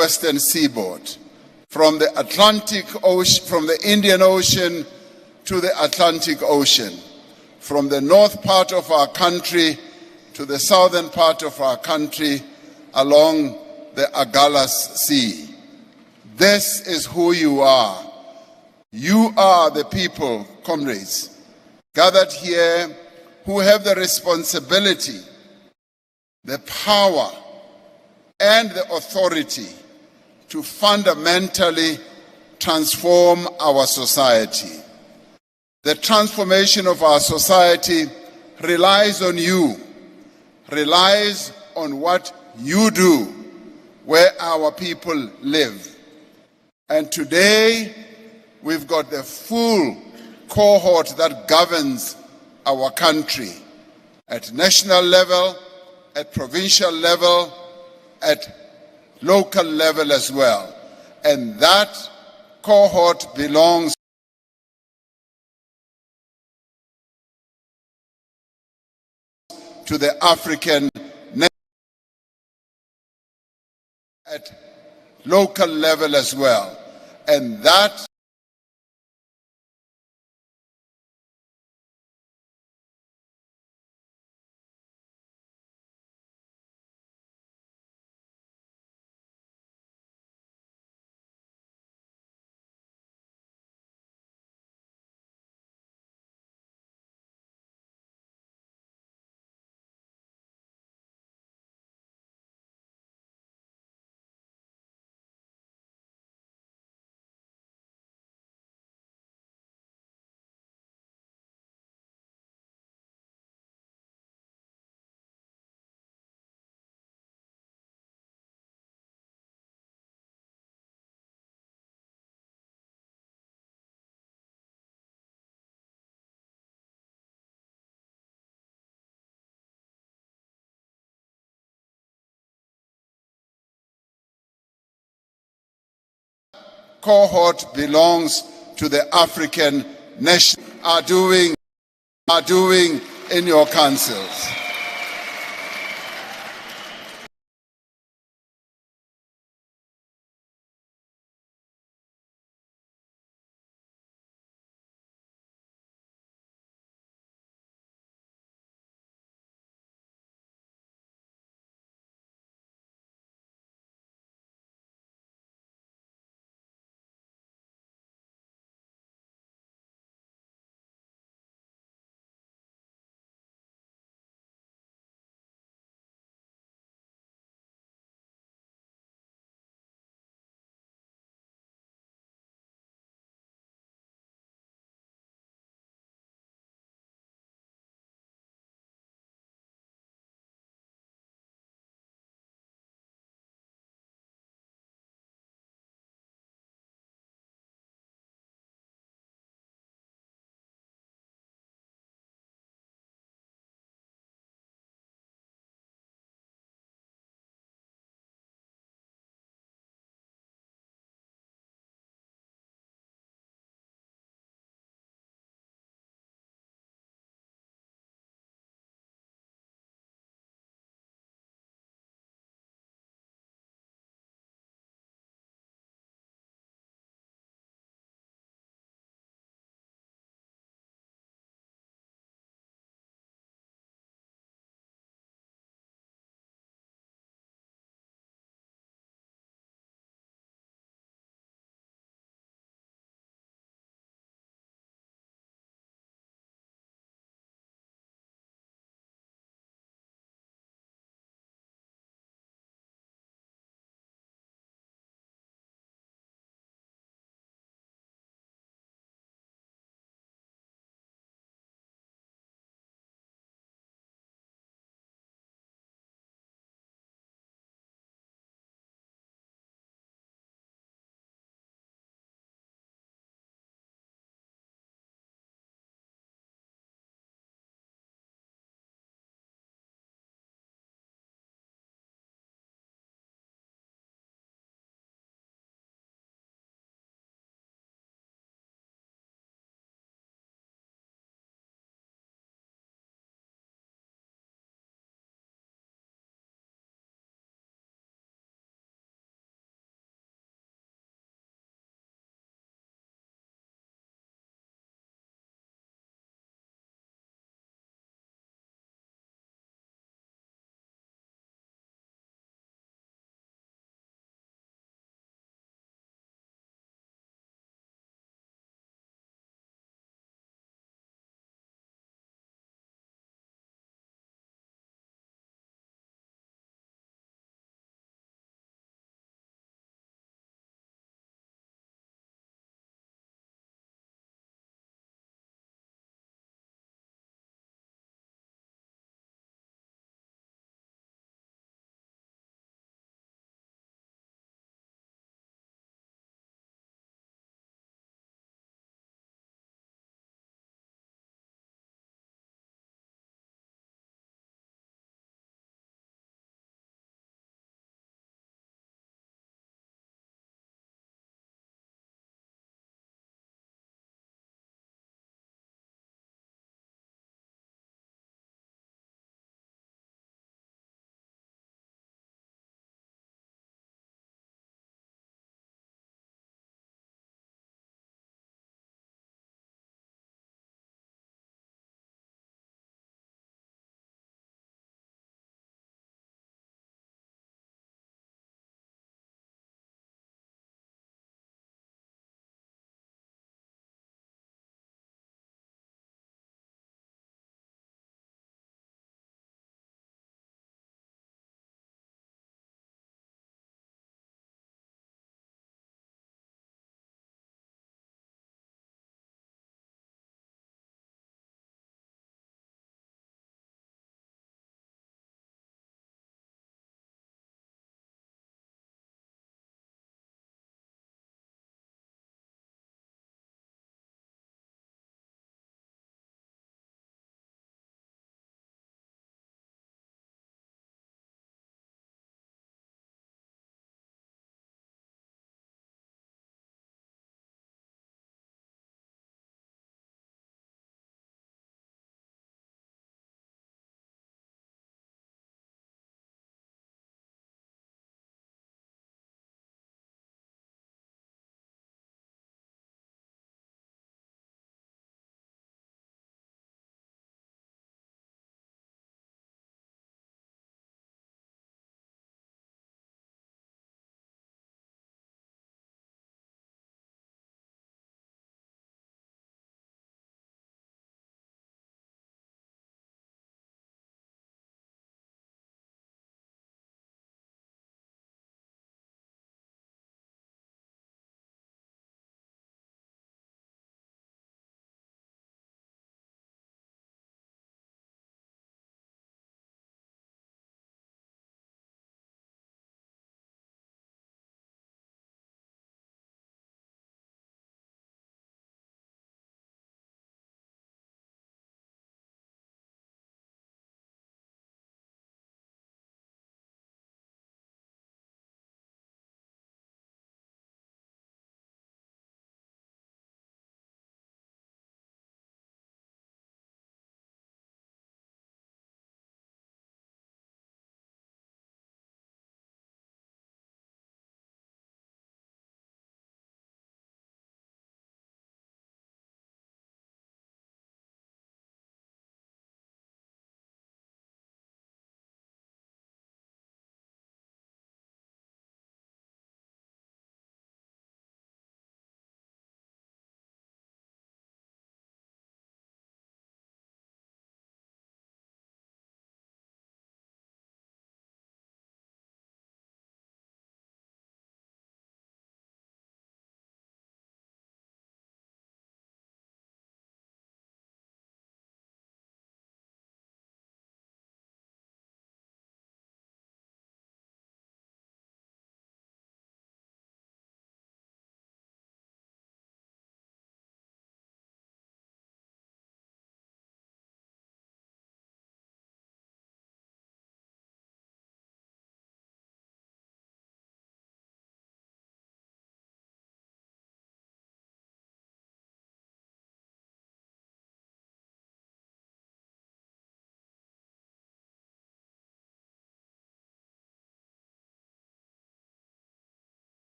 western seaboard, from the Atlantic Ocean, from the Indian Ocean to the Atlantic Ocean, from the north part of our country to the southern part of our country along the Agalas Sea. This is who you are. You are the people, comrades, gathered here who have the responsibility, the power, and the authority to fundamentally transform our society. The transformation of our society relies on you, relies on what you do where our people live. And today, we've got the full cohort that governs our country at national level, at provincial level, at local level as well. And that cohort belongs to the African nation at local level as well. And that cohort belongs to the African nation are doing in your councils.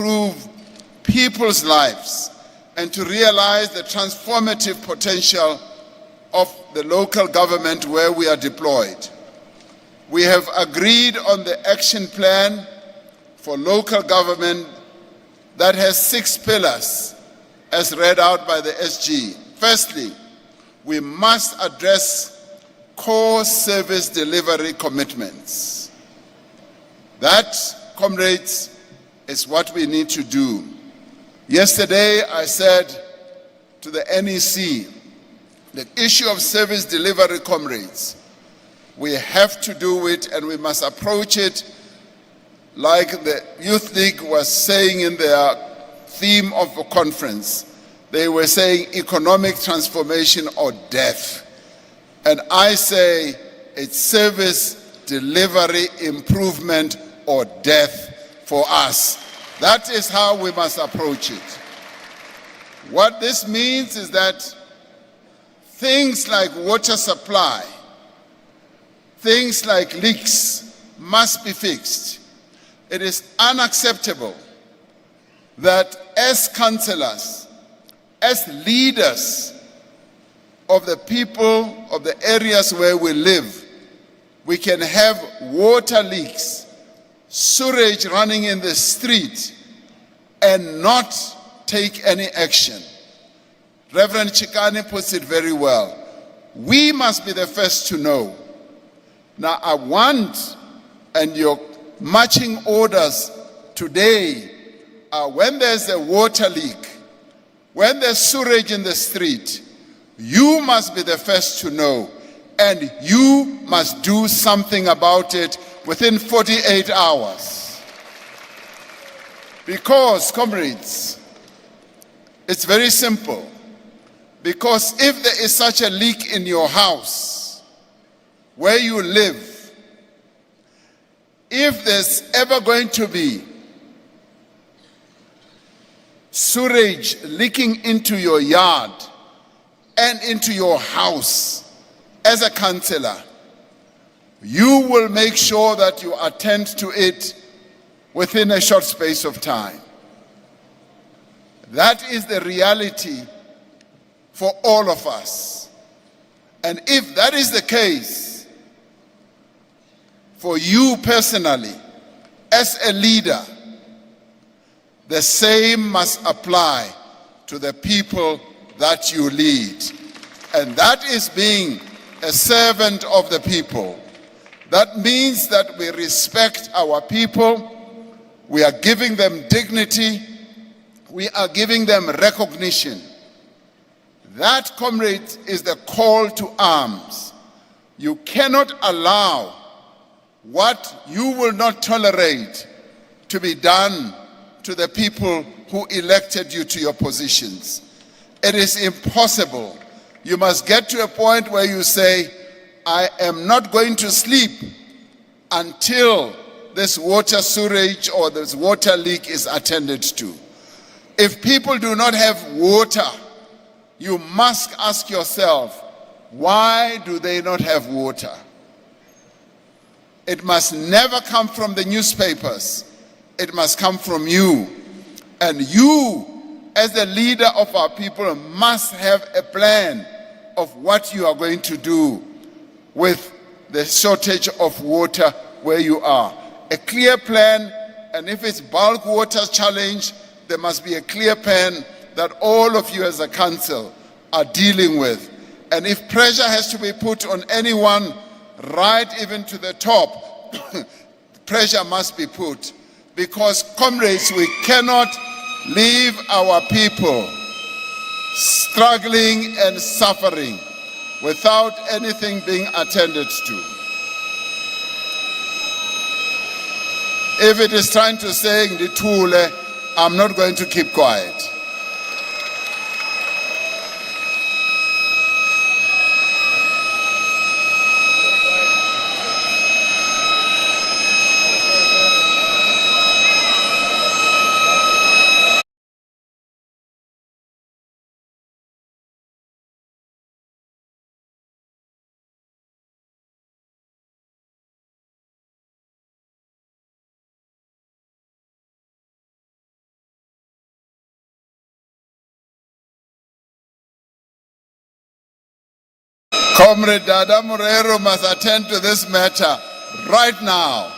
improve people's lives and to realize the transformative potential of the local government where we are deployed. We have agreed on the action plan for local government that has 6 pillars as read out by the SG. Firstly, we must address core service delivery commitments. That, comrades, is what we need to do. Yesterday, I said to the NEC, the issue of service delivery, comrades, we have to do it and we must approach it like the Youth League was saying in their theme of the conference. They were saying economic transformation or death. And I say it's service delivery improvement or death for us. That is how we must approach it. What this means is that things like water supply, things like leaks must be fixed. It is unacceptable that as councillors, as leaders of the people of the areas where we live, we can have water leaks, sewage running in the street, and not take any action. Reverend Chikane puts it very well. We must be the first to know. Now I want, and your marching orders today are when there's a water leak, when there's sewage in the street, you must be the first to know, and you must do something about it within 48 hours. Because, comrades, it's very simple. Because if there is such a leak in your house, where you live, if there's ever going to be sewage leaking into your yard and into your house, as a councillor, you will make sure that you attend to it within a short space of time. That is the reality for all of us. And if that is the case for you personally, as a leader, the same must apply to the people that you lead. And that is being a servant of the people. That means that we respect our people, we are giving them dignity, we are giving them recognition. That, comrade, is the call to arms. You cannot allow what you will not tolerate to be done to the people who elected you to your positions. It is impossible. You must get to a point where you say, I am not going to sleep until this water sewage or this water leak is attended to. If people do not have water, you must ask yourself, why do they not have water? It must never come from the newspapers. It must come from you. And you, as the leader of our people, must have a plan of what you are going to do with the shortage of water where you are. A clear plan, and if it's bulk water challenge, there must be a clear plan that all of you as a council are dealing with. And if pressure has to be put on anyone, right even to the top, pressure must be put. Because, comrades, we cannot leave our people struggling and suffering without anything being attended to. If it is trying to say, I'm not going to keep quiet. Comrade Dada Murero must attend to this matter right now.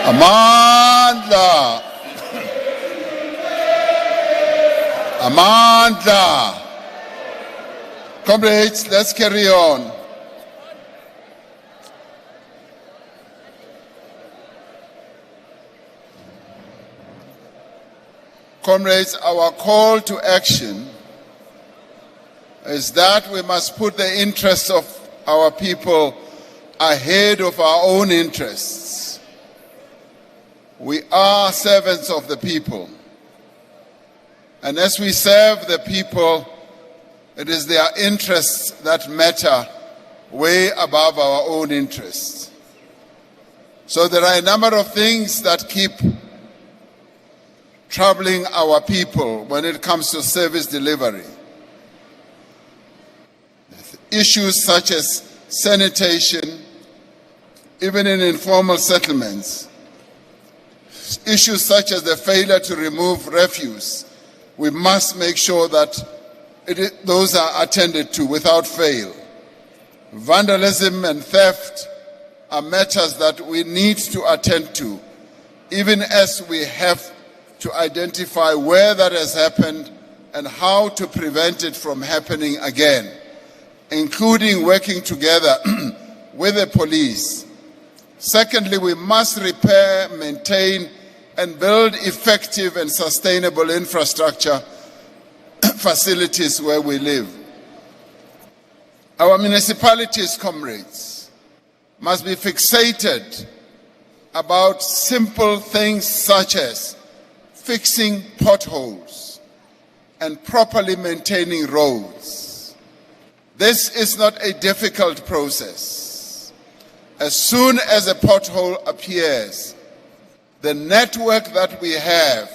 Amandla. Amandla. Comrades, let's carry on. Comrades, our call to action is that we must put the interests of our people ahead of our own interests. We are servants of the people. And as we serve the people, it is their interests that matter way above our own interests. So there are a number of things that keep troubling our people when it comes to service delivery. Issues such as sanitation, even in informal settlements. Issues such as the failure to remove refuse. We must make sure that those are attended to without fail. Vandalism and theft are matters that we need to attend to, even as we have to identify where that has happened and how to prevent it from happening again, including working together with the police. Secondly, we must repair, maintain, and build effective and sustainable infrastructure facilities where we live. Our municipalities, comrades, must be fixated about simple things such as fixing potholes and properly maintaining roads. This is not a difficult process. As soon as a pothole appears, the network that we have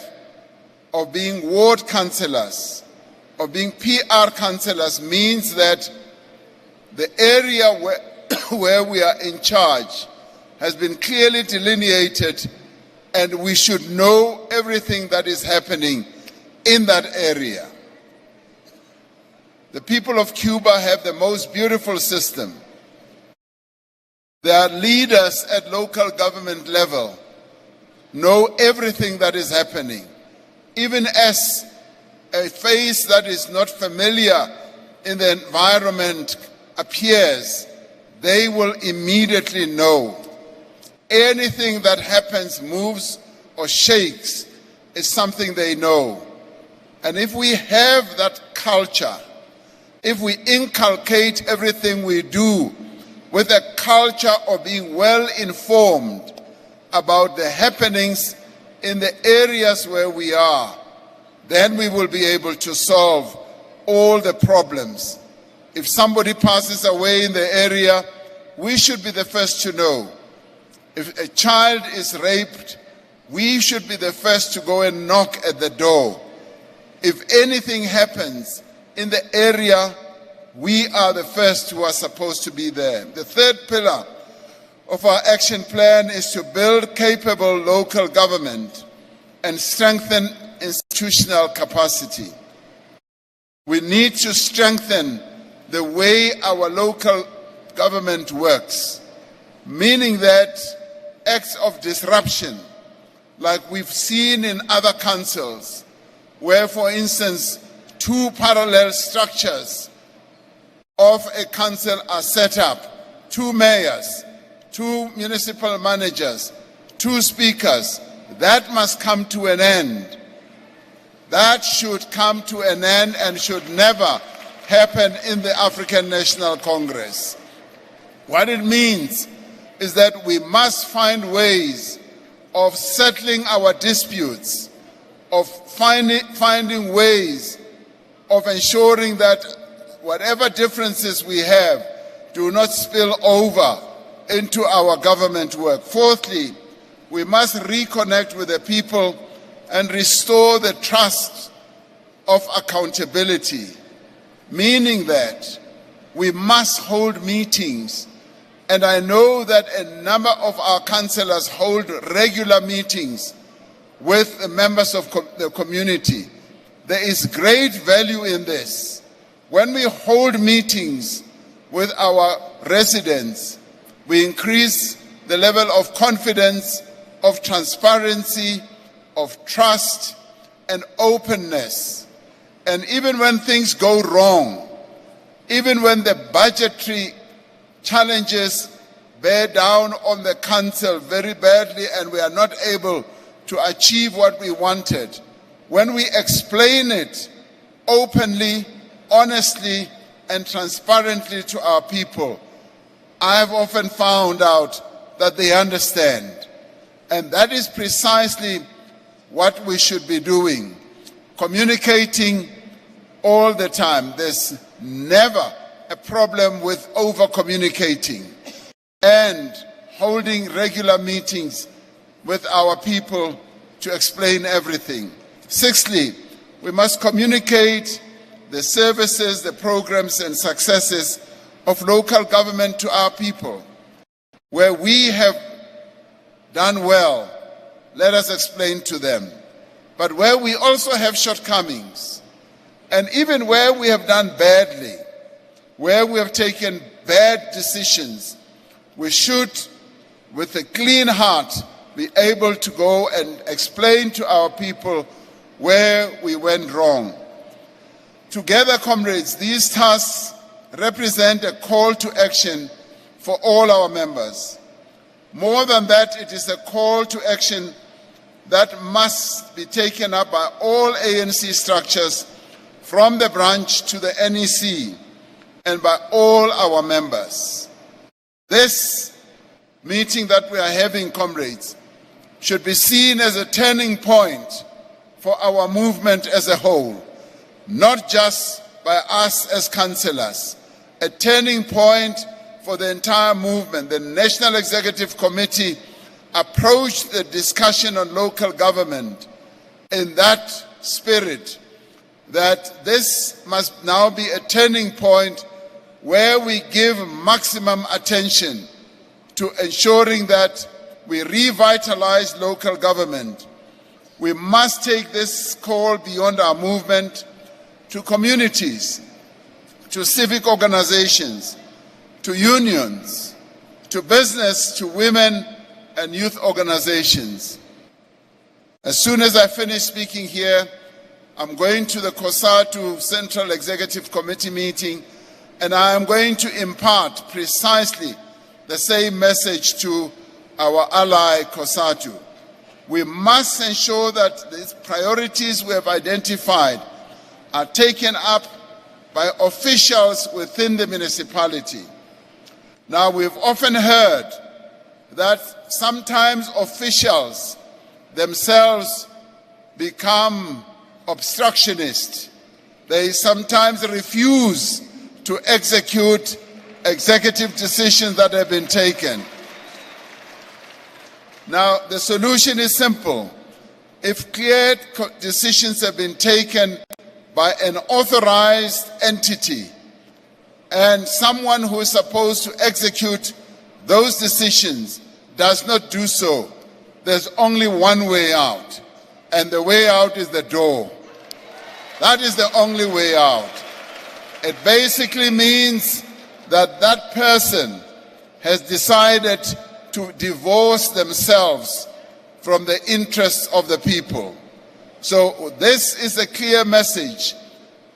of being ward councillors, of being PR councillors, means that the area where we are in charge has been clearly delineated, and we should know everything that is happening in that area. The people of Cuba have the most beautiful system. Their leaders at local government level know everything that is happening. Even as a face that is not familiar in the environment appears, they will immediately know. Anything that happens, moves or shakes, is something they know. And if we have that culture, if we inculcate everything we do with a culture of being well informed about the happenings in the areas where we are, then we will be able to solve all the problems. If somebody passes away in the area, we should be the first to know. If a child is raped, we should be the first to go and knock at the door. If anything happens in the area, we are the first who are supposed to be there. The third pillar of our action plan is to build capable local government and strengthen institutional capacity. We need to strengthen the way our local government works, meaning that acts of disruption, like we've seen in other councils, where, for instance, two parallel structures of a council are set up, two mayors, two municipal managers, two speakers. That must come to an end. That should come to an end and should never happen in the African National Congress. What it means is that we must find ways of settling our disputes, of finding ways of ensuring that whatever differences we have do not spill over into our government work. Fourthly, we must reconnect with the people and restore the trust of accountability, meaning that we must hold meetings. And I know that a number of our councillors hold regular meetings with the members of the community. There is great value in this. When we hold meetings with our residents, we increase the level of confidence of transparency, of trust, and openness. And even when things go wrong, even when the budgetary challenges bear down on the council very badly and we are not able to achieve what we wanted, when we explain it openly, honestly, and transparently to our people, I have often found out that they understand. And that is precisely what we should be doing, communicating all the time. There's never a problem with over-communicating and holding regular meetings with our people to explain everything. Sixthly, we must communicate the services, the programs and successes of local government to our people. Where we have done well, let us explain to them. But where we also have shortcomings, and even where we have done badly, where we have taken bad decisions, we should, with a clean heart, be able to go and explain to our people where we went wrong. Together, comrades, these tasks represent a call to action for all our members. More than that, it is a call to action that must be taken up by all ANC structures, from the branch to the NEC, and by all our members. This meeting that we are having, comrades, should be seen as a turning point for our movement as a whole, not just by us as councillors, a turning point for the entire movement. The National Executive Committee approached the discussion on local government in that spirit, that this must now be a turning point where we give maximum attention to ensuring that we revitalize local government. We must take this call beyond our movement to communities, to civic organizations, to unions, to business, to women and youth organizations. As soon as I finish speaking here, I'm going to the COSATU Central Executive Committee meeting, and I am going to impart precisely the same message to our ally COSATU. We must ensure that these priorities we have identified are taken up by officials within the municipality. Now, we've often heard that sometimes officials themselves become obstructionist. They sometimes refuse to execute executive decisions that have been taken. Now, the solution is simple. If clear decisions have been taken by an authorized entity and someone who is supposed to execute those decisions does not do so, there's only one way out, and the way out is the door. That is the only way out. It basically means that that person has decided to divorce themselves from the interests of the people. So this is a clear message.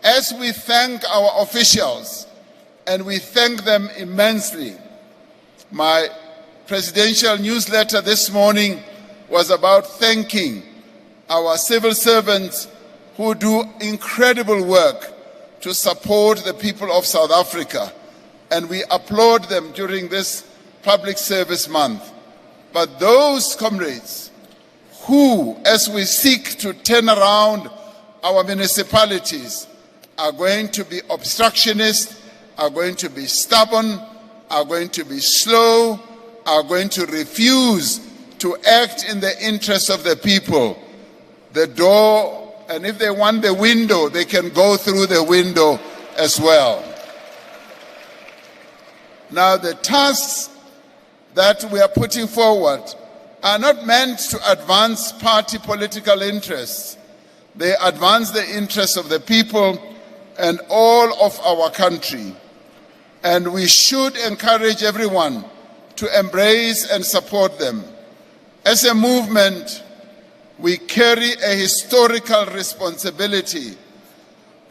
As we thank our officials, and we thank them immensely, my presidential newsletter this morning was about thanking our civil servants who do incredible work to support the people of South Africa, and we applaud them during this Public Service Month. But those comrades who, as we seek to turn around our municipalities, are going to be obstructionist, are going to be stubborn, are going to be slow, are going to refuse to act in the interest of the people, the door, and if they want the window, they can go through the window as well. Now, the tasks that we are putting forward are not meant to advance party political interests. They advance the interests of the people and all of our country. And we should encourage everyone to embrace and support them. As a movement, we carry a historical responsibility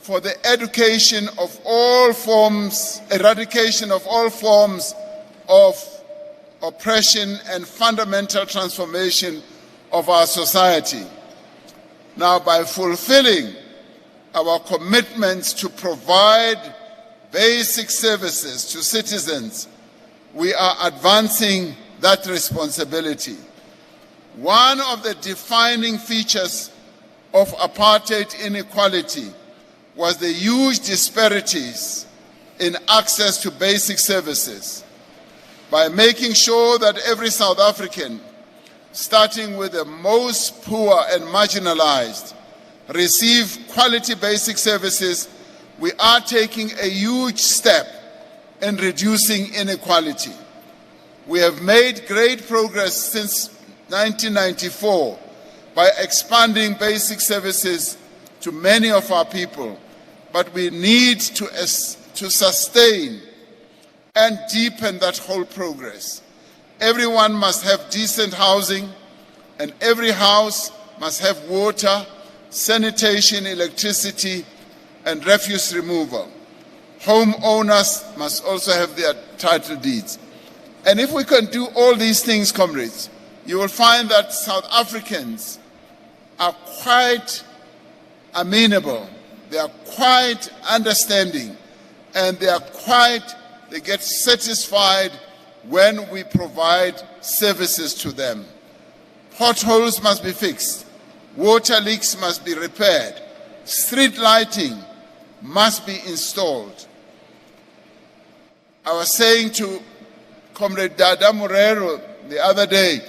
for the eradication of all forms of oppression and fundamental transformation of our society. Now, by fulfilling our commitments to provide basic services to citizens, we are advancing that responsibility. One of the defining features of apartheid inequality was the huge disparities in access to basic services. By making sure that every South African, starting with the most poor and marginalized, receive quality basic services, we are taking a huge step in reducing inequality. We have made great progress since 1994 by expanding basic services to many of our people, but we need to sustain and deepen that whole progress. Everyone must have decent housing, and every house must have water, sanitation, electricity, and refuse removal. Homeowners must also have their title deeds. And if we can do all these things, comrades, you will find that South Africans are quite amenable, they are quite understanding, and they get satisfied when we provide services to them. Potholes must be fixed, water leaks must be repaired, street lighting must be installed. I was saying to Comrade Dada Morero the other day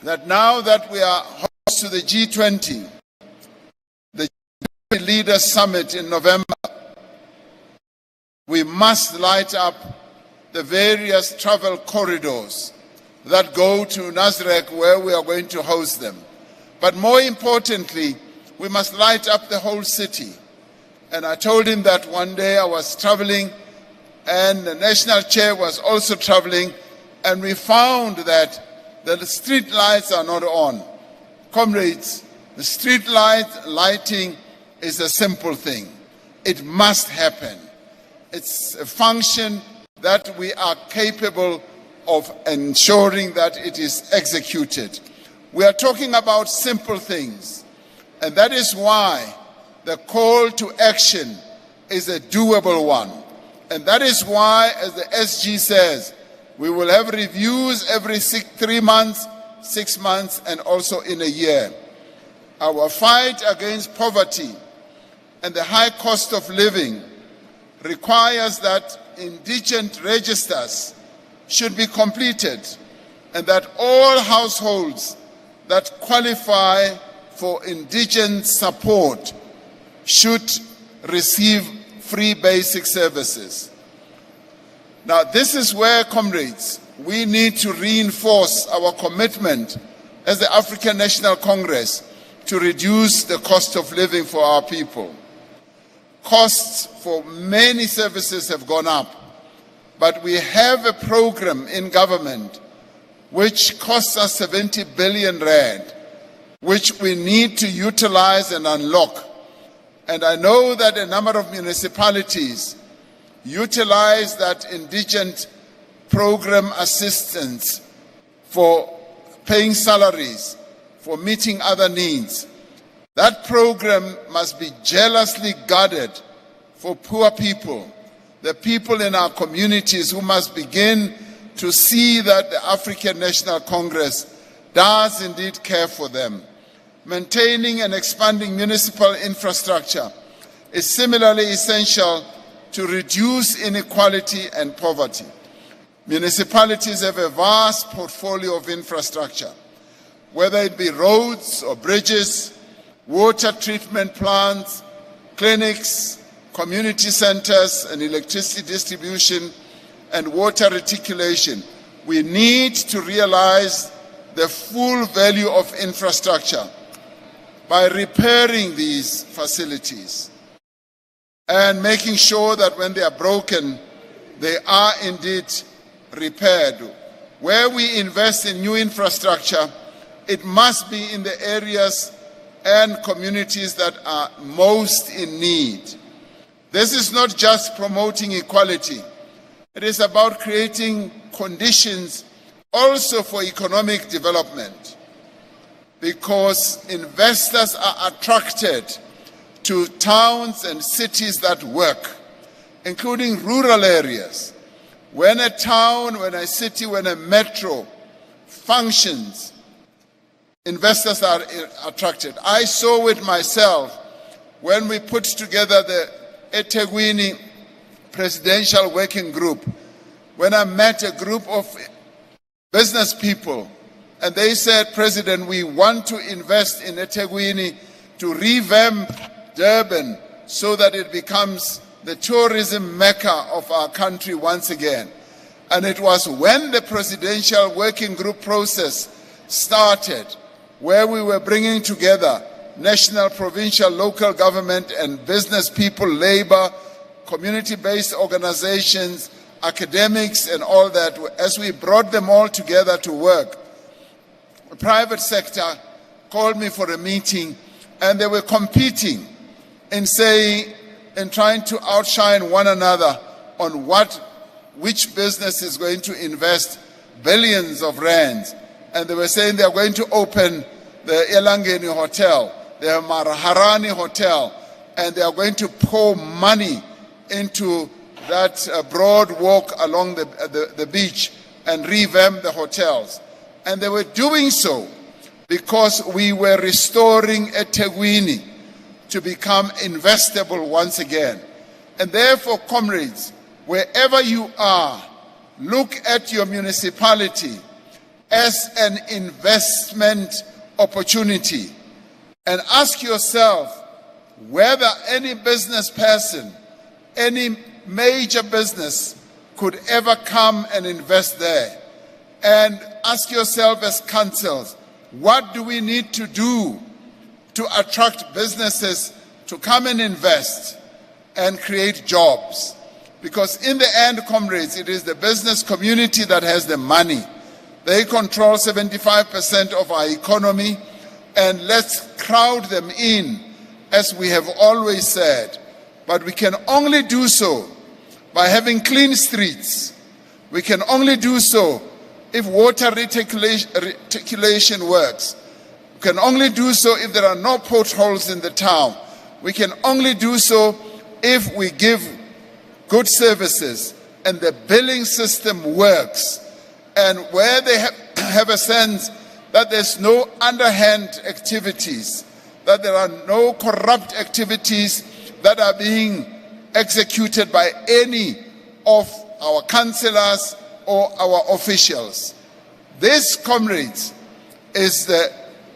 that now that we are host to the G20, the G20 Leaders Summit in November, we must light up the various travel corridors that go to Nasrec, where we are going to host them. But more importantly, we must light up the whole city. And I told him that one day I was traveling and the national chair was also traveling, and we found that the street lights are not on. Comrades, the street lighting is a simple thing. It must happen. It's a function that we are capable of ensuring that it is executed. We are talking about simple things, and that is why the call to action is a doable one. And that is why, as the SG says, we will have reviews every 3 months, 6 months, and also in a year. Our fight against poverty and the high cost of living requires that indigent registers should be completed and that all households that qualify for indigent support should receive free basic services. Now, this is where, comrades, we need to reinforce our commitment as the African National Congress to reduce the cost of living for our people. Costs for many services have gone up, but we have a program in government which costs us 70 billion rand, which we need to utilize and unlock. And I know that a number of municipalities utilize that indigent program assistance for paying salaries, for meeting other needs. That program must be jealously guarded for poor people, the people in our communities who must begin to see that the African National Congress does indeed care for them. Maintaining and expanding municipal infrastructure is similarly essential to reduce inequality and poverty. Municipalities have a vast portfolio of infrastructure, whether it be roads or bridges, water treatment plants, clinics, community centers, and electricity distribution and water reticulation. We need to realize the full value of infrastructure by repairing these facilities and making sure that when they are broken, they are indeed repaired. Where we invest in new infrastructure, it must be in the areas and communities that are most in need. This is not just promoting equality. It is about creating conditions also for economic development, because investors are attracted to towns and cities that work, including rural areas. When a town, when a city, when a metro functions, investors are attracted. I saw it myself when we put together the eThekwini Presidential Working Group, when I met a group of business people, and they said, President, we want to invest in eThekwini to revamp Durban so that it becomes the tourism mecca of our country once again. And it was when the Presidential Working Group process started, where we were bringing together national, provincial, local government and business people, labor, community-based organizations, academics and all that. As we brought them all together to work, the private sector called me for a meeting, and they were competing in saying, and trying to outshine one another on which business is going to invest billions of rands. And they were saying they are going to open the Elangeni Hotel, the Maharani Hotel, and they are going to pour money into that broad walk along the beach and revamp the hotels. And they were doing so because we were restoring eThekwini to become investable once again. And therefore, comrades, wherever you are, look at your municipality as an investment opportunity and ask yourself whether any business person, any major business could ever come and invest there. And ask yourself as councillors, what do we need to do to attract businesses to come and invest and create jobs? Because in the end, comrades, it is the business community that has the money. They control 75% of our economy, and let's crowd them in, as we have always said. But we can only do so by having clean streets. We can only do so if water reticulation works. We can only do so if there are no potholes in the town. We can only do so if we give good services and the billing system works. And where they have a sense that there's no underhand activities, that there are no corrupt activities that are being executed by any of our councillors or our officials. This, comrades, is the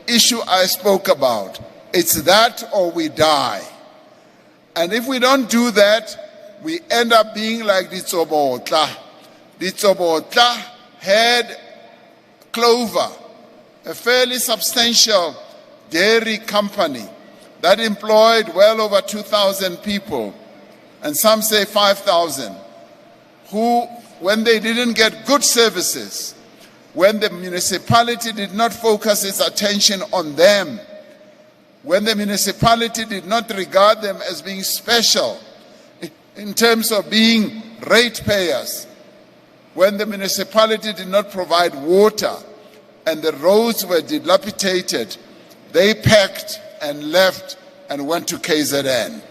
issue I spoke about. It's that or we die. And if we don't do that, we end up being like Ditsobotla. Ditsobotla had Clover, a fairly substantial dairy company that employed well over 2,000 people, and some say 5,000, who, when they didn't get good services, when the municipality did not focus its attention on them, when the municipality did not regard them as being special in terms of being ratepayers, when the municipality did not provide water and the roads were dilapidated, they packed and left and went to KZN.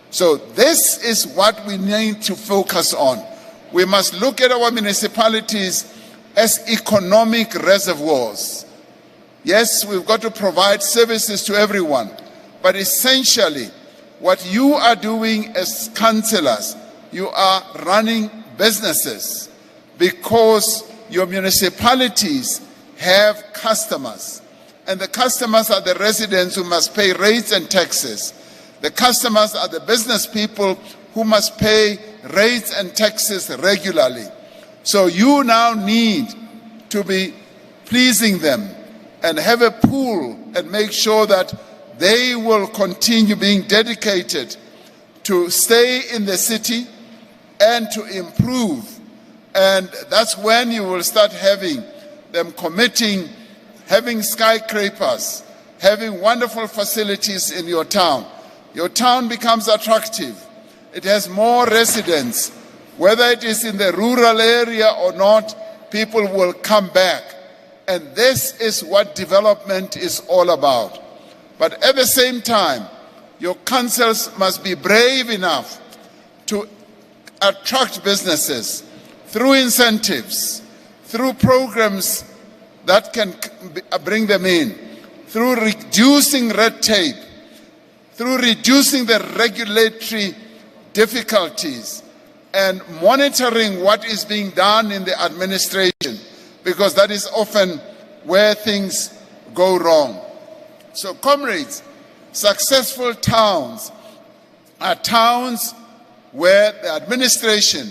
So this is what we need to focus on. We must look at our municipalities as economic reservoirs. Yes, we've got to provide services to everyone, but essentially what you are doing as councillors, you are running businesses because your municipalities have customers, and the customers are the residents who must pay rates and taxes. The customers are the business people who must pay rates and taxes regularly. So you now need to be pleasing them and have a pool and make sure that they will continue being dedicated to stay in the city and to improve. And that's when you will start having them committing having skyscrapers, having wonderful facilities in your town becomes attractive. It has more residents. Whether it is in the rural area or not, people will come back. And this is what development is all about. But at the same time, your councils must be brave enough to attract businesses through incentives, through programs that can bring them in, through reducing red tape, through reducing the regulatory difficulties, and monitoring what is being done in the administration, because that is often where things go wrong. So, comrades, successful towns are towns where the administration,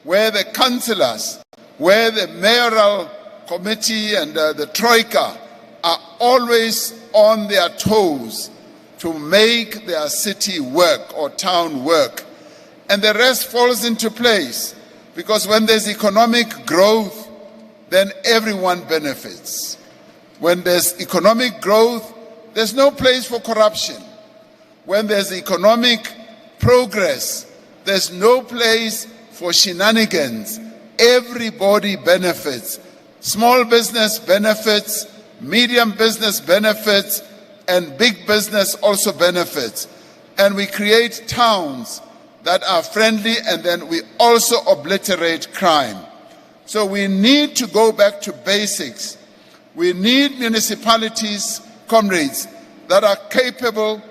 where the councillors, where the mayoral committee and the troika are always on their toes to make their city work or town work. And the rest falls into place, because when there's economic growth, then everyone benefits. When there's economic growth, there's no place for corruption. When there's economic progress, there's no place for shenanigans. Everybody benefits. Small business benefits, medium business benefits, and big business also benefits. And we create towns that are friendly, and then we also obliterate crime. So we need to go back to basics. We need municipalities, comrades, that are capable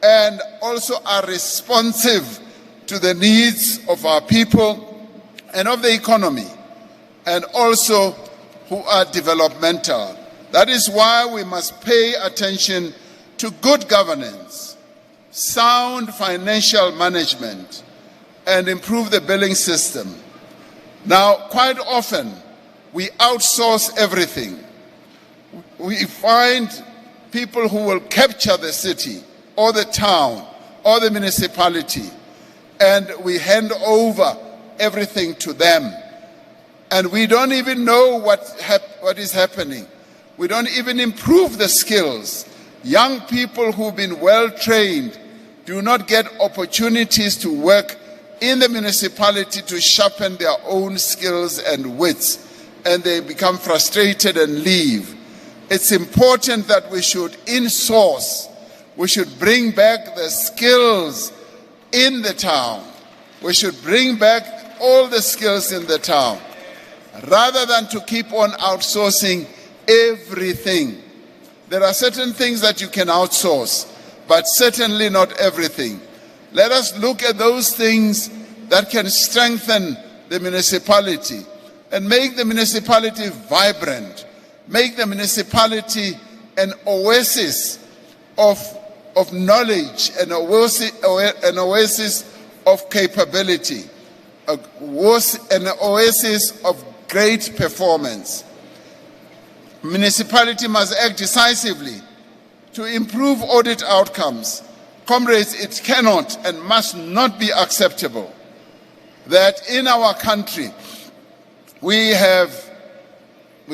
and also are responsive to the needs of our people and of the economy, and also who are developmental. That is why we must pay attention to good governance, sound financial management, and improve the billing system. Now, quite often, we outsource everything. We find people who will capture the city or the town or the municipality, and we hand over everything to them. And we don't even know what is happening. We don't even improve the skills. Young people who've been well trained do not get opportunities to work in the municipality to sharpen their own skills and wits, and they become frustrated and leave. It's important that we should insource. We should bring back the skills in the town. We should bring back all the skills in the town, rather than to keep on outsourcing everything. There are certain things that you can outsource, but certainly not everything. Let us look at those things that can strengthen the municipality and make the municipality vibrant, make the municipality an oasis of knowledge, an oasis of capability, an oasis of great performance. Municipality must act decisively to improve audit outcomes. Comrades, it cannot and must not be acceptable that in our country we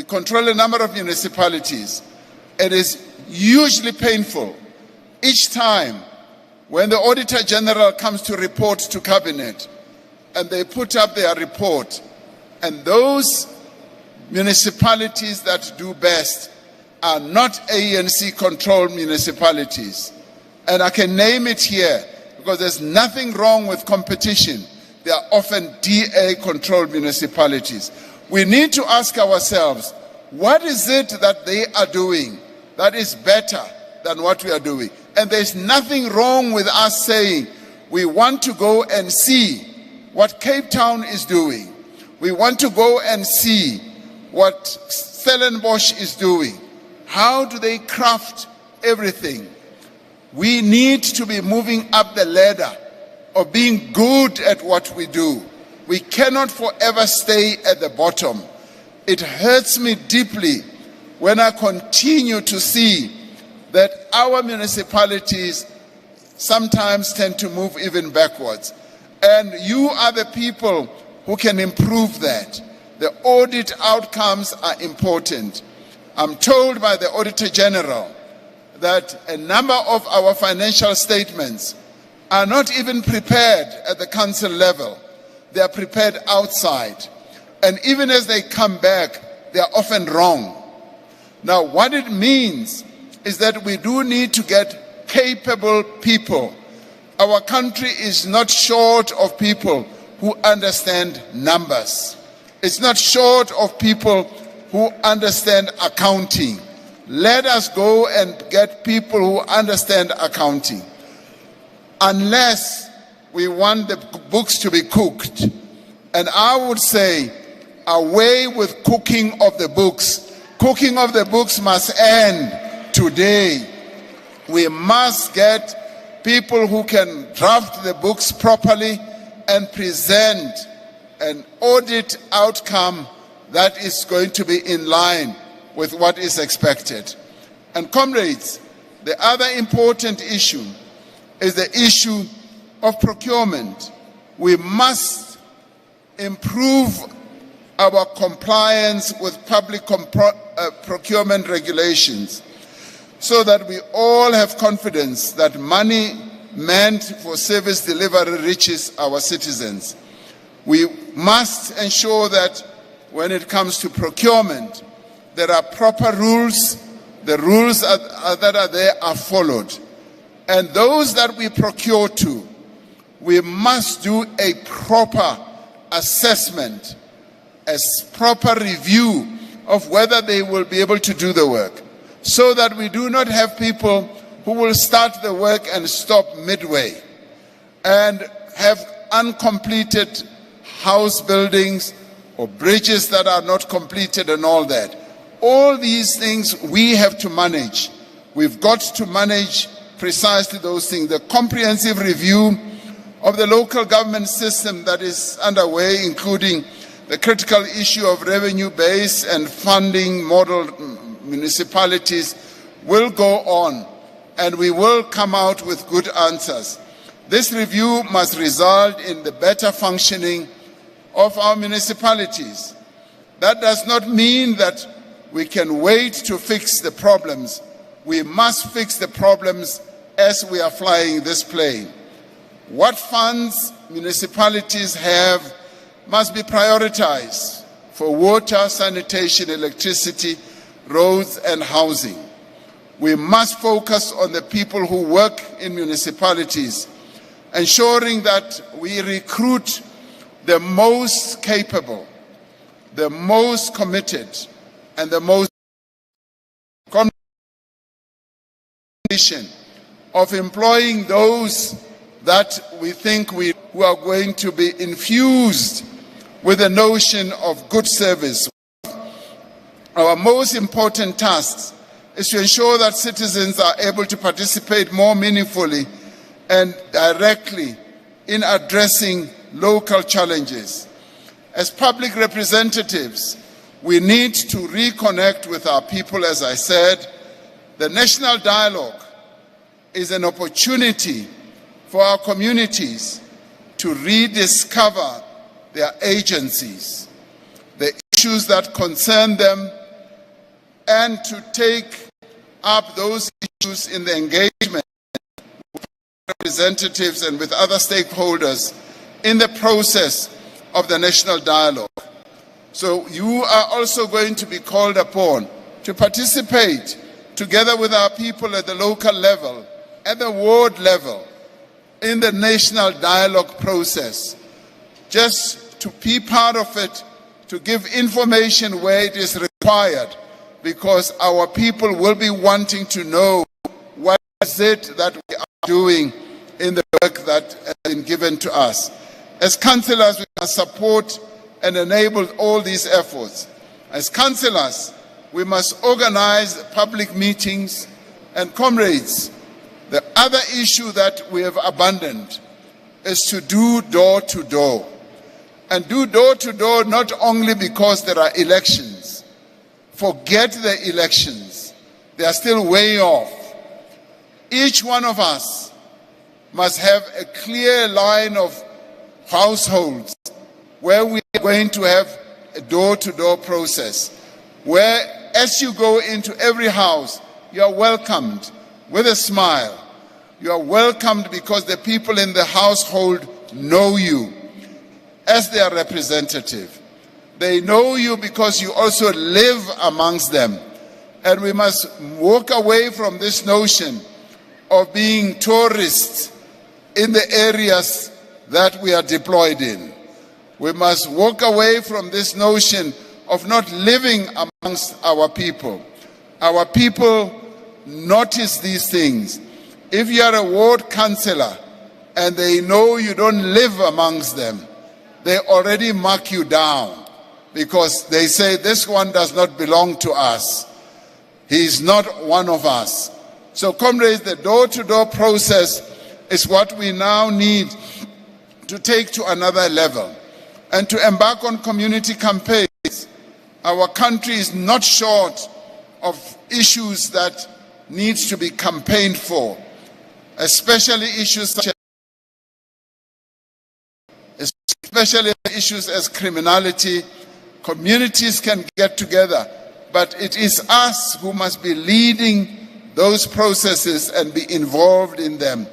control a number of municipalities. It is hugely painful each time when the Auditor General comes to report to Cabinet and they put up their report, and those municipalities that do best are not ANC-controlled municipalities. And I can name it here because there's nothing wrong with competition. They are often DA-controlled municipalities. We need to ask ourselves, what is it that they are doing that is better than what we are doing? And there's nothing wrong with us saying we want to go and see what Cape Town is doing. We want to go and see what Stellenbosch is doing. How do they craft everything? We need to be moving up the ladder of being good at what we do. We cannot forever stay at the bottom. It hurts me deeply when I continue to see that our municipalities sometimes tend to move even backwards. And you are the people who can improve that. The audit outcomes are important. I'm told by the Auditor General that a number of our financial statements are not even prepared at the council level. They are prepared outside. And even as they come back, they are often wrong. Now, what it means is that we do need to get capable people. Our country is not short of people who understand numbers. It's not short of people who understand accounting. Let us go and get people who understand accounting. Unless we want the books to be cooked. And I would say, away with cooking of the books. Cooking of the books must end today. We must get people who can draft the books properly and present an audit outcome that is going to be in line with what is expected. And comrades, the other important issue is the issue of procurement. We must improve our compliance with public procurement regulations so that we all have confidence that money meant for service delivery reaches our citizens. We must ensure that when it comes to procurement, there are proper rules. The rules that are there are followed. And those that we procure to, we must do a proper assessment, a proper review of whether they will be able to do the work, so that we do not have people who will start the work and stop midway and have uncompleted house buildings or bridges that are not completed and all that. All these things we have to manage. We've got to manage precisely those things. The comprehensive review of the local government system that is underway, including the critical issue of revenue base and funding model municipalities, will go on, and we will come out with good answers. This review must result in the better functioning of our municipalities. That does not mean that we can wait to fix the problems. We must fix the problems as we are flying this plane. What funds municipalities have must be prioritized for water, sanitation, electricity, roads, and housing. We must focus on the people who work in municipalities, ensuring that we recruit the most capable, the most committed, and the most of employing those that we think who are going to be infused with the notion of good service. Our most important task is to ensure that citizens are able to participate more meaningfully and directly in addressing local challenges. As public representatives, we need to reconnect with our people. As I said, the national dialogue is an opportunity for our communities to rediscover their agencies, the issues that concern them, and to take up those issues in the engagement with representatives and with other stakeholders in the process of the national dialogue. So you are also going to be called upon to participate together with our people at the local level, at the ward level, in the national dialogue process. Just to be part of it, to give information where it is required, because our people will be wanting to know what is it that we are doing in the work that has been given to us. As councillors, we must support and enable all these efforts. As councillors, we must organize public meetings. And comrades, the other issue that we have abandoned is to do door-to-door. And do door-to-door not only because there are elections. Forget the elections. They are still way off. Each one of us must have a clear line of households where we are going to have a door-to-door process, where as you go into every house, you are welcomed with a smile. You are welcomed because the people in the household know you as their representative. They know you because you also live amongst them. And we must walk away from this notion of being tourists in the areas that we are deployed in. We must walk away from this notion of not living amongst our people. Our people notice these things. If you are a ward councillor and they know you don't live amongst them, they already mark you down because they say this one does not belong to us. He is not one of us. So comrades, the door-to-door process is what we now need to take to another level and to embark on community campaigns. Our country is not short of issues that needs to be campaigned for, especially issues such as criminality. Communities can get together, but it is us who must be leading those processes and be involved in them.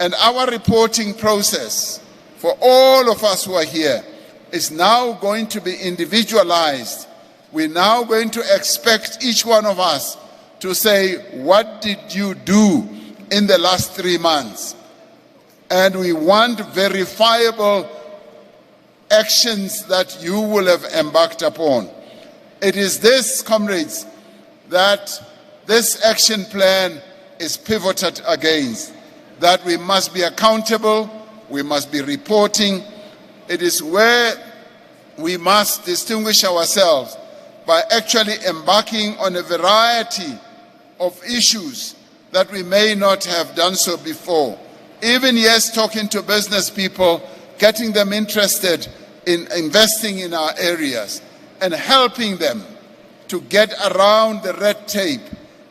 And our reporting process for all of us who are here is now going to be individualized. We're now going to expect each one of us to say, what did you do in the last 3 months? And we want verifiable actions that you will have embarked upon. It is this, comrades, that this action plan is pivoted against, that we must be accountable, we must be reporting. It is where we must distinguish ourselves by actually embarking on a variety of issues that we may not have done so before. Even, yes, talking to business people, getting them interested in investing in our areas and helping them to get around the red tape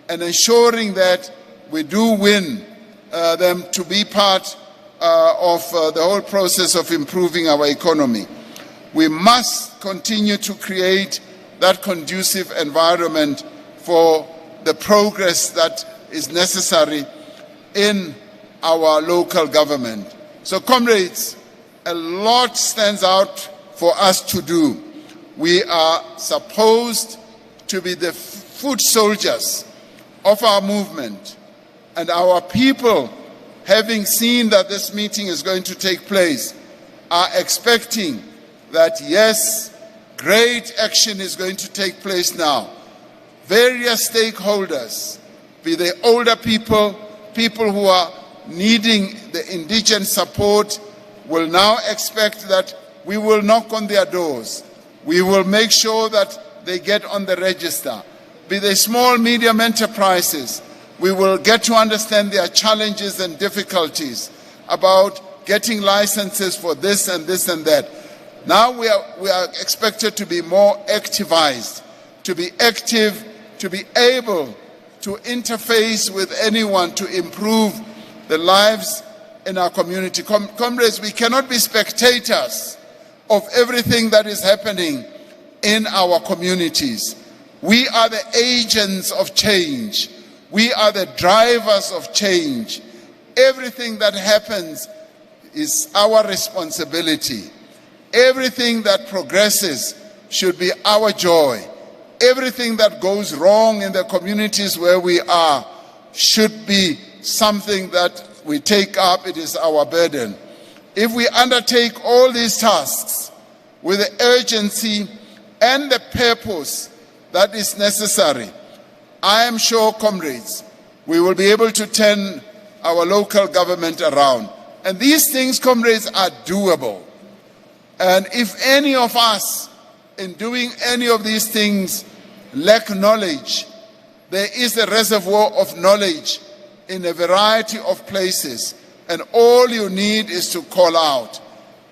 and ensuring that we do win them to be part of the whole process of improving our economy. We must continue to create that conducive environment for the progress that is necessary in our local government. So, comrades, a lot stands out for us to do. We are supposed to be the foot soldiers of our movement, and our people, having seen that this meeting is going to take place, are expecting that, yes, great action is going to take place now. Various stakeholders, be they older people, people who are needing the indigent support, will now expect that we will knock on their doors. We will make sure that they get on the register. Be they small, medium enterprises, we will get to understand their challenges and difficulties about getting licenses for this and this and that. Now we are expected to be more activized, to be active, to be able to interface with anyone to improve the lives in our community. Comrades, we cannot be spectators of everything that is happening in our communities. We are the agents of change. We are the drivers of change. Everything that happens is our responsibility. Everything that progresses should be our joy. Everything that goes wrong in the communities where we are should be something that we take up. It is our burden. If we undertake all these tasks with the urgency and the purpose that is necessary, I am sure, comrades, we will be able to turn our local government around. And these things, comrades, are doable. And if any of us in doing any of these things lack knowledge, there is a reservoir of knowledge in a variety of places, and all you need is to call out.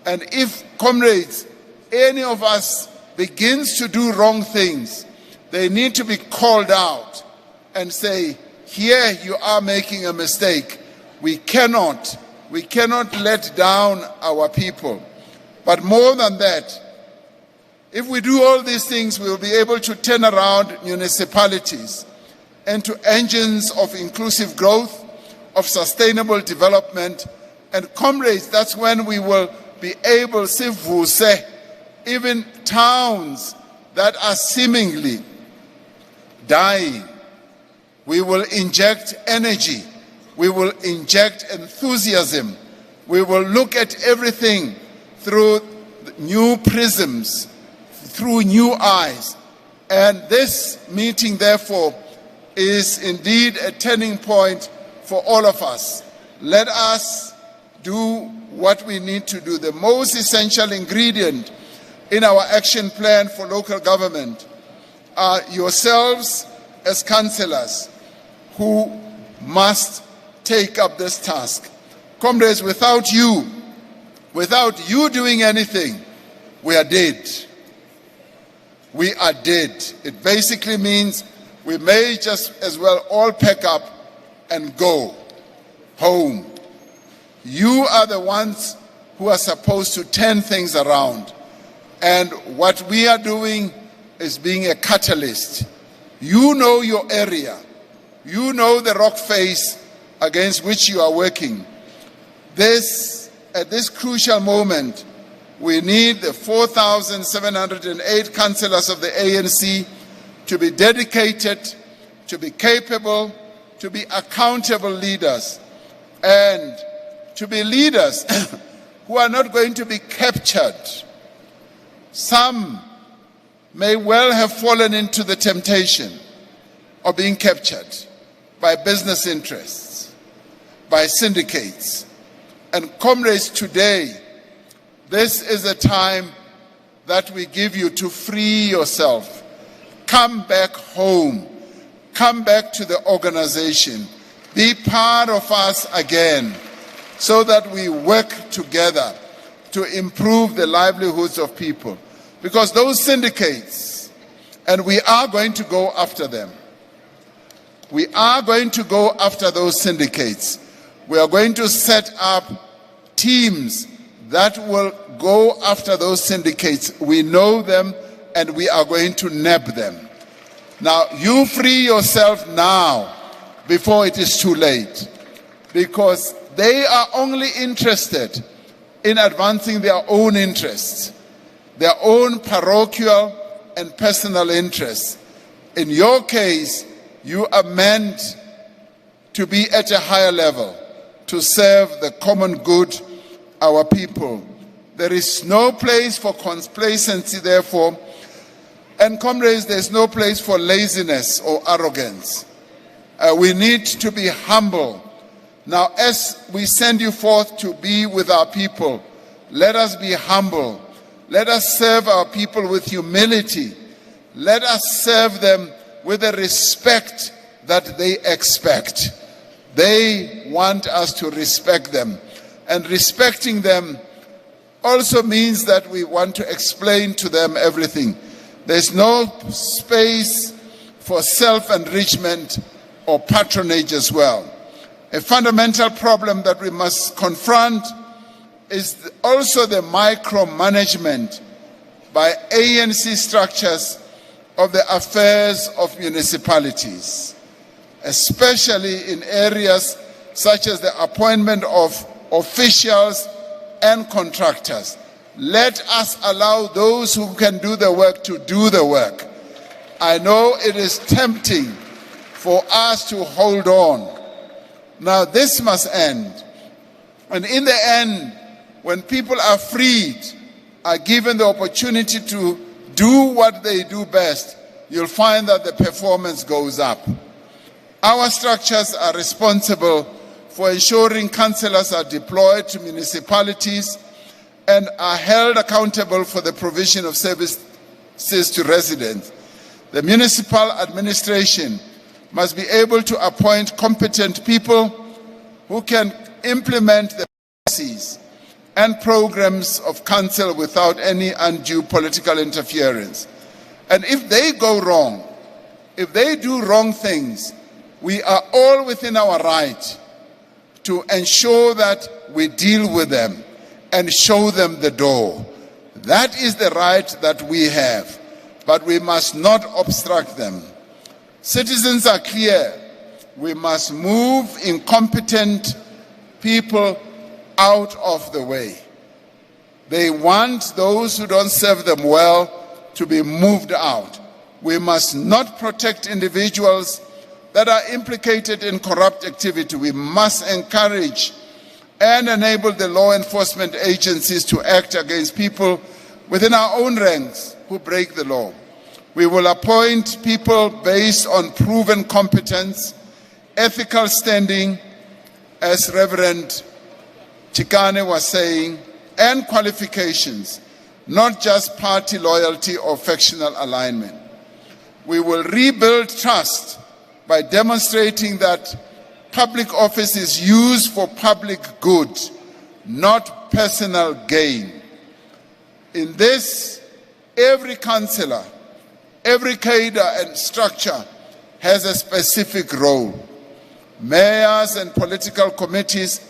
And if, comrades, any of us begins to do wrong things, they need to be called out and say, here you are making a mistake. We cannot let down our people. But more than that, If we do all these things, we will be able to turn around municipalities into engines of inclusive growth, of sustainable development. And comrades, that's when we will be able, even towns that are seemingly dying, we will inject energy, we will inject enthusiasm, we will look at everything through new prisms, through new eyes. And this meeting, therefore, is indeed a turning point for all of us. Let us do what we need to do. The most essential ingredient in our action plan for local government are yourselves as councillors who must take up this task. Comrades, without you doing anything, we are dead. We are dead. It basically means we may just as well all pack up and go home. You are the ones who are supposed to turn things around. And what we are doing is being a catalyst. You know your area. You know the rock face against which you are working. At this crucial moment, we need the 4,708 councillors of the ANC to be dedicated, to be capable, to be accountable leaders, and to be leaders who are not going to be captured. Some may well have fallen into the temptation of being captured by business interests, by syndicates. And comrades, today, this is a time that we give you to free yourself. Come back home. Come back to the organization. Be part of us again so that we work together to improve the livelihoods of people. Because those syndicates, and we are going to go after them. We are going to go after those syndicates. We are going to set up teams that will go after those syndicates. We know them and we are going to nab them. Now, you free yourself now before it is too late, because they are only interested in advancing their own interests, their own parochial and personal interests. In your case, you are meant to be at a higher level, to serve the common good, our people. There is no place for complacency, therefore, and comrades, there's no place for laziness or arrogance. We need to be humble. Now, as we send you forth to be with our people, let us be humble. Let us serve our people with humility. Let us serve them with the respect that they expect. They want us to respect them. And respecting them also means that we want to explain to them everything. There's no space for self-enrichment or patronage as well. A fundamental problem that we must confront is also the micromanagement by ANC structures of the affairs of municipalities, especially in areas such as the appointment of officials and contractors. Let us allow those who can do the work to do the work. I know it is tempting for us to hold on. Now this must end. And in the end, when people are freed, are given the opportunity to do what they do best, you'll find that the performance goes up. Our structures are responsible for ensuring councillors are deployed to municipalities and are held accountable for the provision of services to residents. The municipal administration must be able to appoint competent people who can implement the policies and programs of council without any undue political interference. And if they go wrong, if they do wrong things, we are all within our right to ensure that we deal with them and show them the door. That is the right that we have, but we must not obstruct them. Citizens are clear. We must move incompetent people out of the way. They want those who don't serve them well to be moved out. We must not protect individuals that are implicated in corrupt activity. We must encourage and enable the law enforcement agencies to act against people within our own ranks who break the law. We will appoint people based on proven competence, ethical standing, as Reverend Chikane was saying, and qualifications, not just party loyalty or factional alignment. We will rebuild trust by demonstrating that public office is used for public good, not personal gain. In this, every councillor, every cadre and structure has a specific role. Mayors and political committees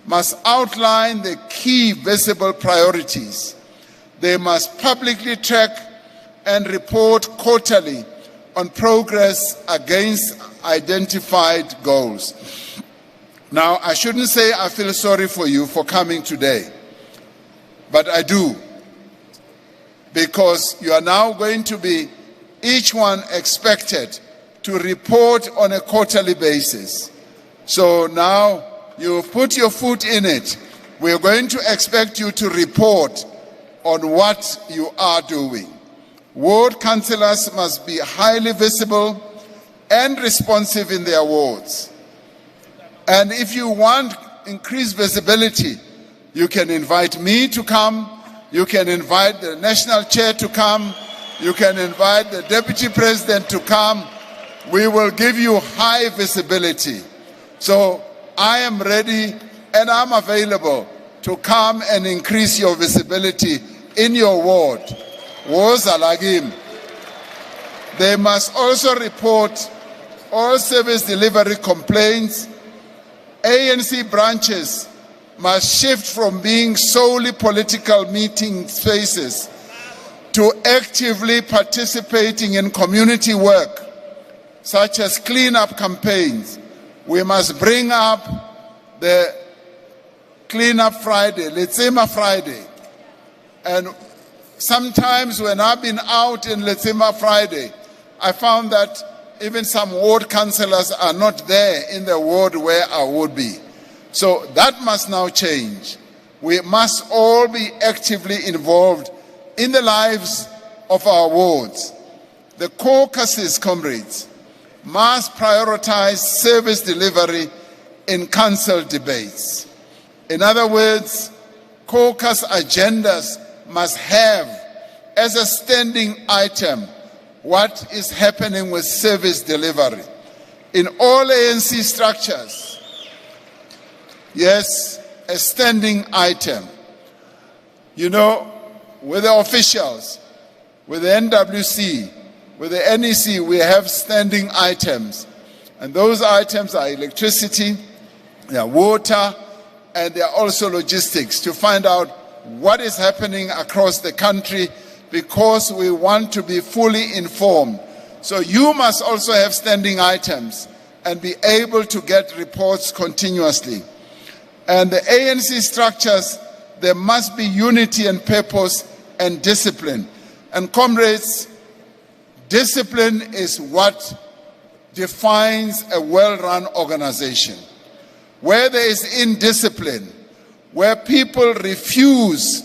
must outline the key visible priorities. They must publicly track and report quarterly on progress against identified goals. Now, I shouldn't say I feel sorry for you for coming today, but I do, because you are now going to be each one expected to report on a quarterly basis. So now you've put your foot in it. We're going to expect you to report on what you are doing. Ward councillors must be highly visible and responsive in their wards. And if you want increased visibility, you can invite me to come, you can invite the national chair to come, you can invite the deputy president to come. We will give you high visibility. So I am ready and I'm available to come and increase your visibility in your ward. They must also report all service delivery complaints. ANC branches must shift from being solely political meeting spaces to actively participating in community work, such as clean-up campaigns. We must bring up the Clean-up Friday, Letsema Friday. And sometimes when I've been out in Letsema Friday, I found that even some ward councillors are not there in the ward where I would be. So that must now change. We must all be actively involved in the lives of our wards. The caucuses, comrades, must prioritize service delivery in council debates. In other words, caucus agendas must have as a standing item what is happening with service delivery in all ANC structures. Yes, a standing item. You know, with the officials, with the NWC, with the NEC, we have standing items. And those items are electricity, they are water, and they are also logistics, to find out what is happening across the country, because we want to be fully informed. So you must also have standing items and be able to get reports continuously. And the ANC structures, there must be unity and purpose and discipline. And comrades, discipline is what defines a well-run organization. Where there is indiscipline, where people refuse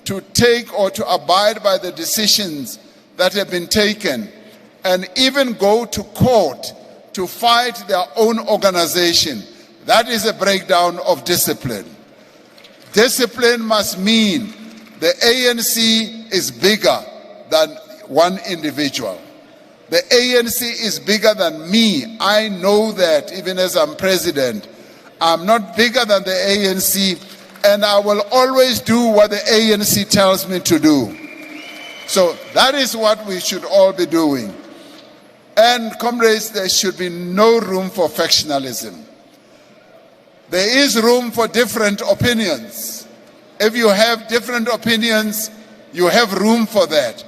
to take or to abide by the decisions that have been taken, and even go to court to fight their own organization, that is a breakdown of discipline. Discipline must mean the ANC is bigger than one individual. The ANC is bigger than me. I know that even as I'm president. I'm not bigger than the ANC, and I will always do what the ANC tells me to do. So that is what we should all be doing. And comrades, there should be no room for factionalism. There is room for different opinions. If you have different opinions, you have room for that.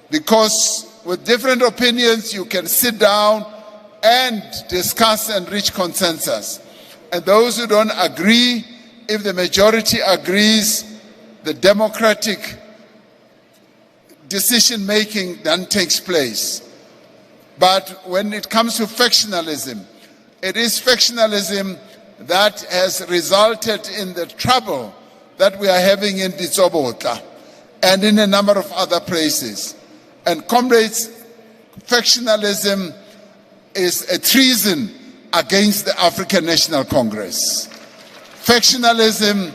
Because with different opinions, you can sit down and discuss and reach consensus. And those who don't agree, if the majority agrees, the democratic decision-making then takes place. But when it comes to factionalism, it is factionalism that has resulted in the trouble that we are having in Ditsobota and in a number of other places. And comrades, factionalism is a treason against the African National Congress. Factionalism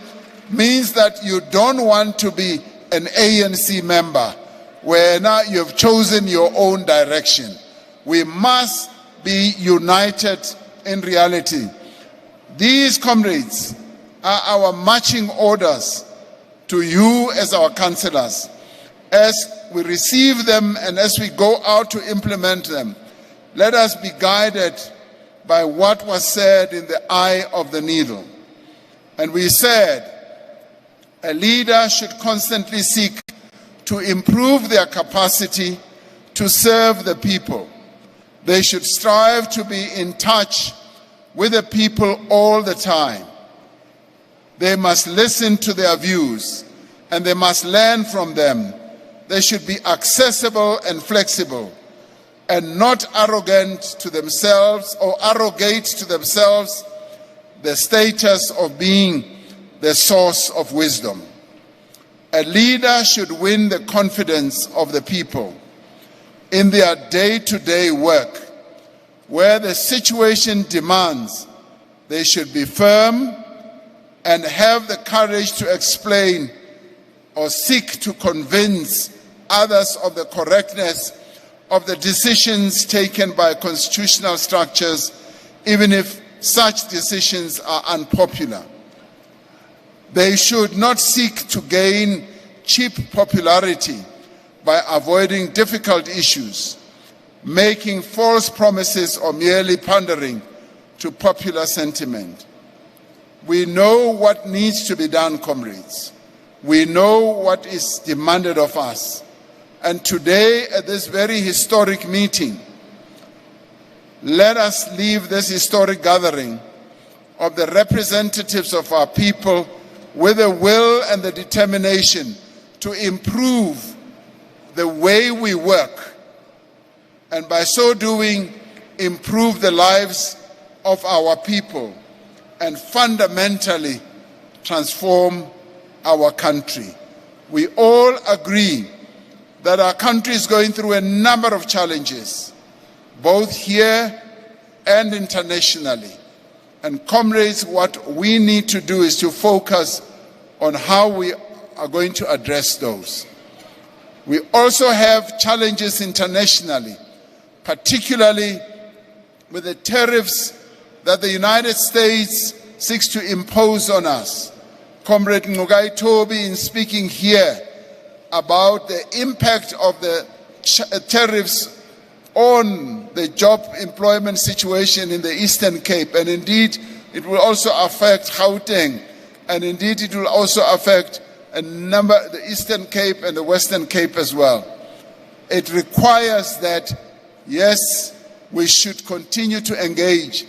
means that you don't want to be an ANC member where now you have chosen your own direction. We must be united in reality. These comrades are our marching orders to you as our councillors. As we receive them and as we go out to implement them, let us be guided by what was said in the eye of the needle. And we said, a leader should constantly seek to improve their capacity to serve the people. They should strive to be in touch with the people all the time. They must listen to their views and they must learn from them. They should be accessible and flexible and not arrogant to themselves or arrogate to themselves the status of being the source of wisdom. A leader should win the confidence of the people in their day-to-day work. Where the situation demands, they should be firm and have the courage to explain or seek to convince others of the correctness of the decisions taken by constitutional structures, even if such decisions are unpopular. They should not seek to gain cheap popularity by avoiding difficult issues, making false promises or merely pandering to popular sentiment. We know what needs to be done, comrades. We know what is demanded of us. And today, at this very historic meeting, let us leave this historic gathering of the representatives of our people with the will and the determination to improve the way we work, and by so doing, improve the lives of our people and fundamentally transform our country. We all agree that our country is going through a number of challenges, both here and internationally. And comrades, what we need to do is to focus on how we are going to address those. We also have challenges internationally, particularly with the tariffs that the United States seeks to impose on us. Comrade Ngugai Toby, in speaking here about the impact of the tariffs on the job employment situation in the Eastern Cape, and indeed it will also affect Gauteng, and indeed it will also affect the Eastern Cape and the Western Cape as well. It requires that, yes, we should continue to engage.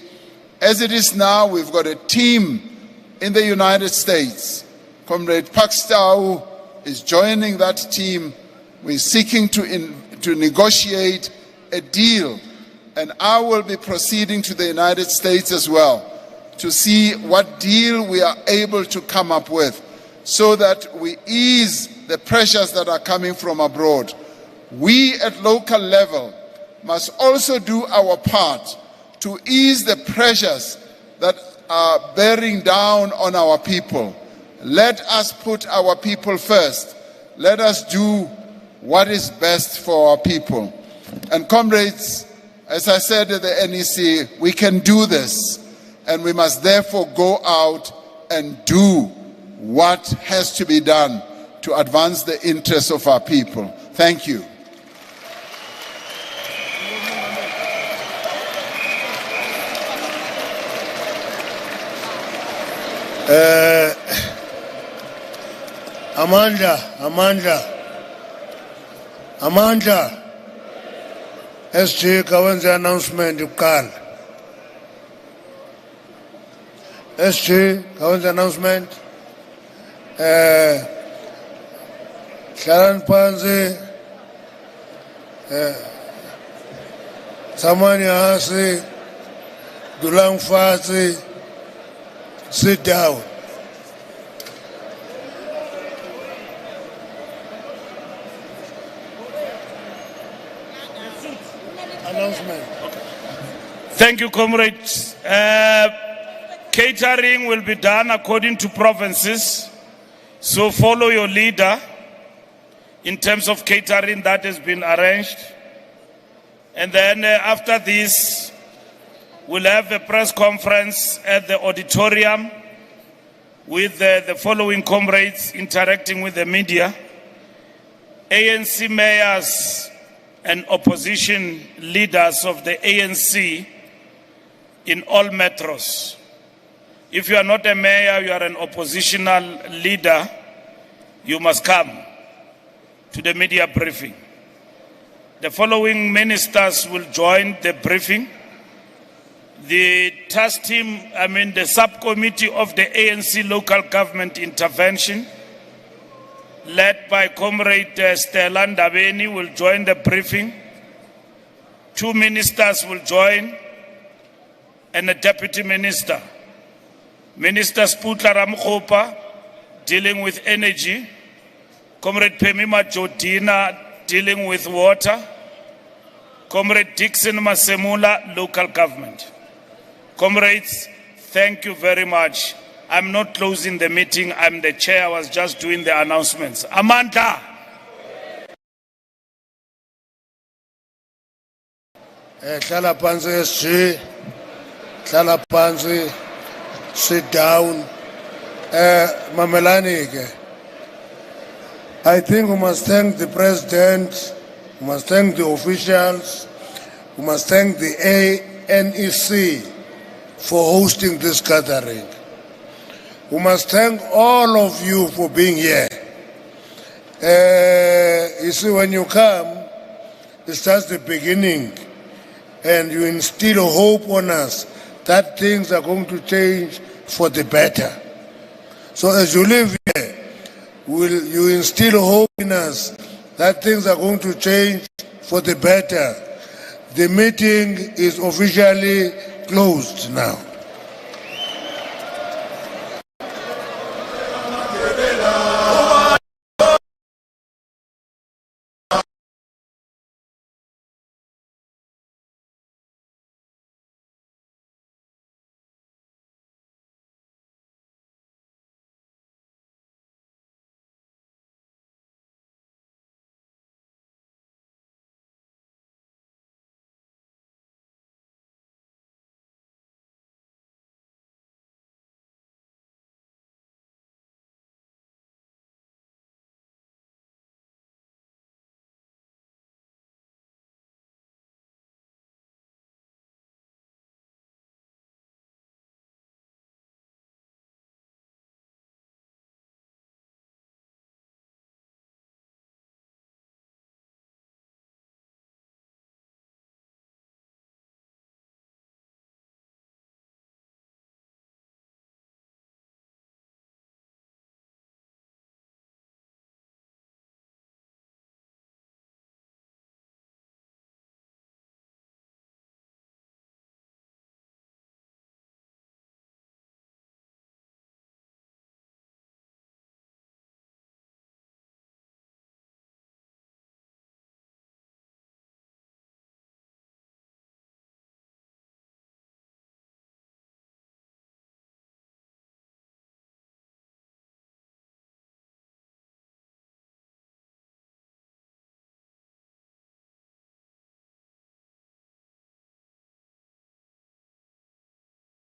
As it is now, we've got a team in the United States. Comrade Pakstow is joining that team. We're seeking to negotiate a deal, and I will be proceeding to the United States as well to see what deal we are able to come up with so that we ease the pressures that are coming from abroad. We at local level must also do our part to ease the pressures that are bearing down on our people. Let us put our people first. Let us do what is best for our people. And comrades, as I said at the NEC, we can do this, and we must therefore go out and do what has to be done to advance the interests of our people. Thank you. Amandla. SG kawenza announcement uqala. SG kawenza announcement. Sharon Panzi. Samani Hasi. Dulang Fasi. Sit down. Announcement. Thank you, comrades. Catering will be done according to provinces. So follow your leader in terms of catering that has been arranged. And then after this, we'll have a press conference at the auditorium with the following comrades interacting with the media. ANC mayors and opposition leaders of the ANC in all metros. If you are not a mayor, you are an oppositional leader, you must come to the media briefing. The following ministers will join the briefing. The task team, the subcommittee of the ANC local government intervention, led by Comrade Stella Ndabeni, will join the briefing. 2 ministers will join and a deputy minister. Minister Sputla Ramkhopa, dealing with energy. Comrade Pemima Jodina, dealing with water. Comrade Dixon Masemula, local government. Comrades, thank you very much. I'm not closing the meeting. I'm the chair. I was just doing the announcements. Amanda. Hlala phansi SG. Hlala phansi. Sit down. Mamelani ke. I think we must thank the president. We must thank the officials. We must thank the ANC for hosting this gathering. We must thank all of you for being here. You see, when you come, it's just the beginning, and you instill hope on us that things are going to change for the better. So as you live here, will you instill hope in us that things are going to change for the better? The meeting is officially closed now.